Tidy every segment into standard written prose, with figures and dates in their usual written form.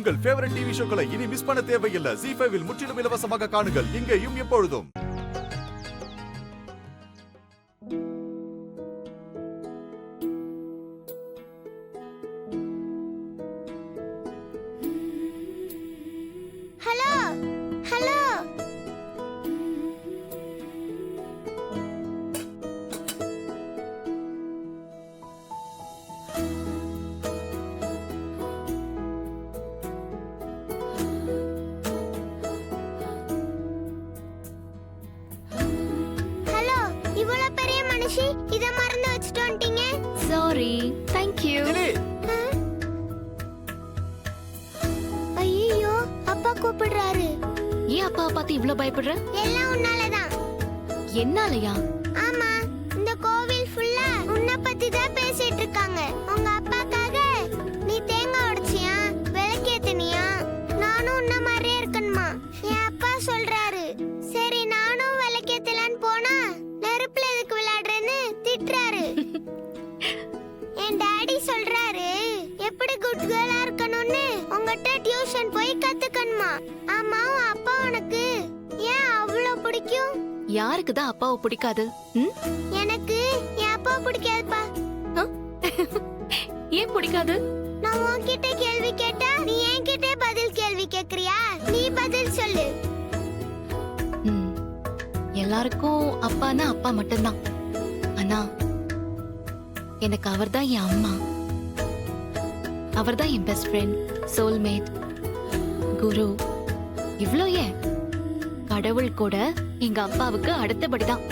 உங்கள் favourite TV ஷோக்களை இனி miss பண்ண தேவையில்லை. ZEE5 இல் முற்றிலும் இலவசமாக காணுங்கள், இங்கேயும் எப்பொழுதும். ஹலோ ஹலோ ஹலோ இவ்வளவு பெரிய மனுஷி இத மறந்து வச்சிட்டு வந்துட்டீங்க. சாரி. Thank you. ஐயோ அப்பா கூப்பிடுறாரு. ஏன் அப்பா பார்த்து இவ்ளோ பயப்படுற? எல்லாம் உன்னாலதான். என்னாலயா? ஆமா, இந்த கோவில் ஃபுல்லா உன்னை பத்தி தான் பேசிட்டு இருக்காங்க. உங்க அப்பாக்காக நீ தேங்காய் உடைச்சியா, விளக்கேத்துனியா, நானும் உன்ன மாதிரியே இருக்கணுமா? என் அப்பா சொல்றாரு. சரி நானும் விளக்கேத்தலான்னு போனா நெருப்புல எதுக்கு விளையாடுறேன்னு திட்டுறாரு. என் டாடி சொல்றாரு எப்படி குட் கேர்ளா இருக்கணும்னு உங்ககிட்ட டியூஷன் போய் கத்துக்கணுமா. ஆமா உன் அப்பா உனக்கு ஏன் அவ்வளவு பிடிக்கும்? யாருக்கு தான் அப்பாவை பிடிக்காது? எனக்கு என் அப்பா பிடிக்காதுப்பா. ஏன் பிடிக்காது? நான் உன்கிட்ட கேள்வி கேட்டா நீ என்கிட்ட பதில் கேள்வி கேக்குறியா? நீ பதில் சொல்லு. எல்லாருக்கும் அப்பானா அப்பா மட்டும்தான். ஆனா எனக்கு அவர்தான் என் அம்மா. அவர்தான் என் பெஸ்ட் ஃப்ரெண்ட், சோல்மேட், குரு. இவ்ளோ ஏன், கடவுள் கூட எங்க அப்பாவுக்கு அடுத்தபடிதான்.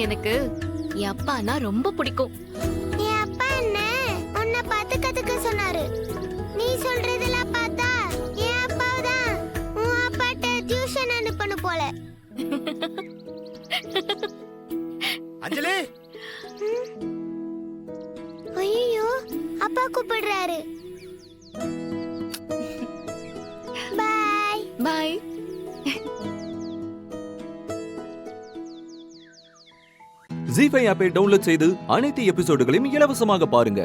எனக்கு என் அப்பானா ரொம்ப பிடிக்கும். என் அப்பா என்ன உன்னை பார்த்து கத்துக்க சொன்னாரு. நீ சொல்றதெல்லாம் பார்த்தா என் அப்பாதான் உன் அப்பாட்ட டியூஷன் அனுப்பணும் போல. அஞ்சலி, ஐயோ அப்பா கூப்பிடுறாரு. பாய் பாய். ZEE5 ஆப்பை டவுன்லோட் செய்து அனைத்து எபிசோடுகளையும் இலவசமாக பாருங்க.